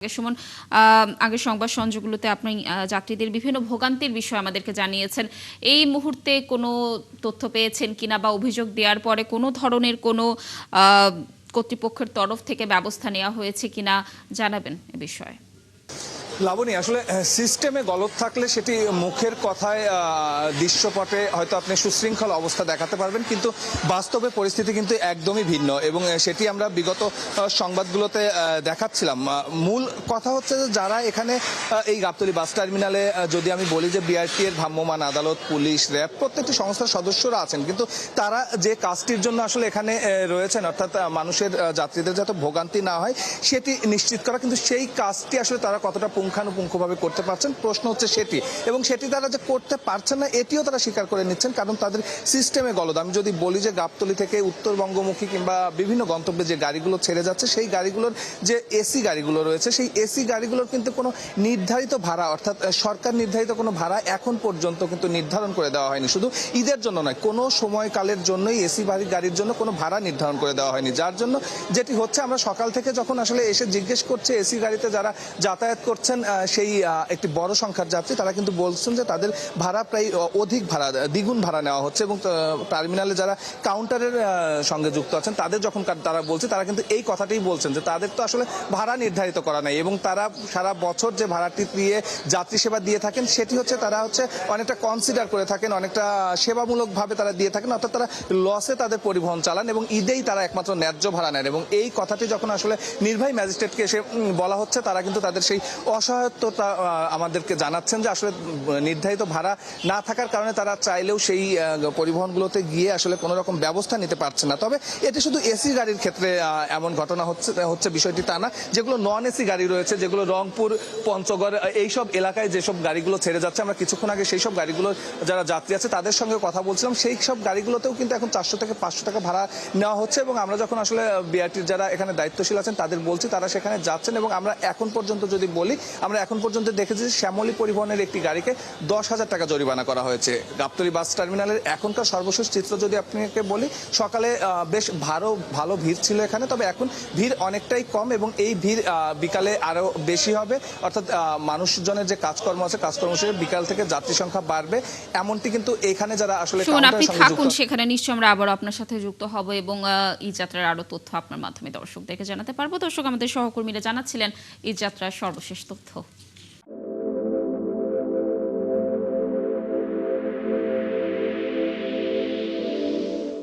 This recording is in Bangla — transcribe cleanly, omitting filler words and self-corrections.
সুমন, আগের সংবাদ সংযোগগুলোতে আপনি যাত্রীদের বিভিন্ন ভোগান্তির বিষয় আমাদেরকে জানিয়েছেন। এই মুহূর্তে কোনো তথ্য পেয়েছেন কিনা বা অভিযোগ দেওয়ার পরে কোনো ধরনের কোনো কর্তৃপক্ষের তরফ থেকে ব্যবস্থা নেওয়া হয়েছে কিনা জানাবেন এ বিষয়ে। লাবণী, আসলে সিস্টেমে গলদ থাকলে সেটি মুখের কথায় দৃশ্যপটে হয়তো আপনি সুশৃঙ্খল অবস্থা দেখাতে পারবেন, কিন্তু বাস্তবে পরিস্থিতি কিন্তু একদমই ভিন্ন এবং সেটি আমরা বিগত সংবাদগুলোতে দেখাচ্ছিলাম। মূল কথা হচ্ছে যে যারা এখানে এই গাবতলী বাস টার্মিনালে, যদি আমি বলি যে বিআরটি এর ভ্রাম্যমাণ আদালত, পুলিশ, র্যাব প্রত্যেকটি সংস্থার সদস্যরা আছেন, কিন্তু তারা যে কাজটির জন্য আসলে এখানে রয়েছেন, অর্থাৎ মানুষের যাত্রীদের যাতে ভোগান্তি না হয় সেটি নিশ্চিত করা, কিন্তু সেই কাজটি আসলে তারা কতটা পুঙ্খানুপুঙ্খভাবে করতে পারছেন প্রশ্ন হচ্ছে সেটি, এবং সেটি তারা যে করতে পারছেন না এটিও তারা স্বীকার করে নিচ্ছেন, কারণ তাদের সিস্টেমে গলদ। আমি যদি বলি যে গাবতলী থেকে উত্তরবঙ্গমুখী কিংবা বিভিন্ন গন্তব্যে যে গাড়িগুলো ছেড়ে যাচ্ছে, সেই গাড়িগুলোর যে এসি গাড়িগুলো রয়েছে, সেই এসি গাড়িগুলোর কিন্তু কোনো নির্ধারিত ভাড়া, অর্থাৎ সরকার নির্ধারিত কোনো ভাড়া এখন পর্যন্ত কিন্তু নির্ধারণ করে দেওয়া হয়নি। শুধু ঈদের জন্য নয়, কোনো সময়কালের জন্যই এসি গাড়ির জন্য কোনো ভাড়া নির্ধারণ করে দেওয়া হয়নি, যার জন্য যেটি হচ্ছে, আমরা সকাল থেকে যখন আসলে এসে জিজ্ঞেস করছে এসি গাড়িতে যারা যাতায়াত করছেন সেই একটি বড় সংখ্যার যাত্রী, তারা কিন্তু বলছেন যে তাদের ভাড়া প্রায় অধিক ভাড়া, দ্বিগুণ ভাড়া নেওয়া হচ্ছে, এবং টার্মিনালে যারা কাউন্টারের সঙ্গে যুক্ত আছেন তাদের যখন তারা বলছে, তারা কিন্তু এই কথাটাই বলছেন যে তাদের তো আসলে ভাড়া নির্ধারিত করা নাই, এবং তারা সারা বছর যে ভাড়াটি দিয়ে যাত্রী সেবা দিয়ে থাকেন সেটি হচ্ছে তারা হচ্ছে অনেকটা কনসিডার করে থাকেন, অনেকটা সেবামূলকভাবে তারা দিয়ে থাকেন, অর্থাৎ তারা লসে তাদের পরিবহন চালান এবং ঈদেই তারা একমাত্র ন্যায্য ভাড়া নেন। এবং এই কথাটি যখন আসলে নির্বাহী ম্যাজিস্ট্রেটকে এসে বলা হচ্ছে, তারা কিন্তু তাদের সেই অসহায়তা আমাদেরকে জানাচ্ছেন যে আসলে নির্ধারিত ভাড়া না থাকার কারণে তারা চাইলেও সেই পরিবহনগুলোতে গিয়ে আসলে কোনো রকম ব্যবস্থা নিতে পারছে না। তবে এটি শুধু এসি গাড়ির ক্ষেত্রে এমন ঘটনা হচ্ছে বিষয়টি তা না, যেগুলো নন এসি গাড়ি রয়েছে, যেগুলো রংপুর, পঞ্চগড় এইসব এলাকায় যেসব গাড়িগুলো ছেড়ে যাচ্ছে, আমরা কিছুক্ষণ আগে সেই সব গাড়িগুলোর যারা যাত্রী আছে তাদের সঙ্গে কথা বলছিলাম, সেই সব গাড়িগুলোতেও কিন্তু এখন 400 থেকে 500 টাকা ভাড়া নেওয়া হচ্ছে, এবং আমরা যখন আসলে বিআরটির যারা এখানে দায়িত্বশীল আছেন তাদের বলছি, তারা সেখানে যাচ্ছেন। এবং আমরা এখন পর্যন্ত যদি বলি, আমরা এখন পর্যন্ত দেখেছি যে শ্যামলী পরিবহনের একটি গাড়িকে 10,000 টাকা জরিমানা করা হয়েছে। গাবতলী বাস টার্মিনালের এখনকার সর্বশেষ চিত্র যদি আপনাকে বলি, সকালে বেশ ভালো ভিড় ছিল এখানে, তবে এখন ভিড় অনেকটাই কম, এবং এই ভিড় বিকালে আরো বেশি হবে, অর্থাৎ মানুষজনের যে কাজকর্ম আছে, কাজকর্ম শেষে বিকাল থেকে যাত্রী সংখ্যা বাড়বে, এমনটি কিন্তু এখানে যারা আসলে আপনি থাকুন সেখানে, নিশ্চয়ই আমরা আবার আপনার সাথে যুক্ত হব এবং এই যাত্রার আরো তথ্য আপনার মাধ্যমে দর্শকদেরকে জানাতে পারবো। দর্শক, আমাদের সহকর্মীরা জানাচ্ছিলেন এই যাত্রার সর্বশেষ তথ্য।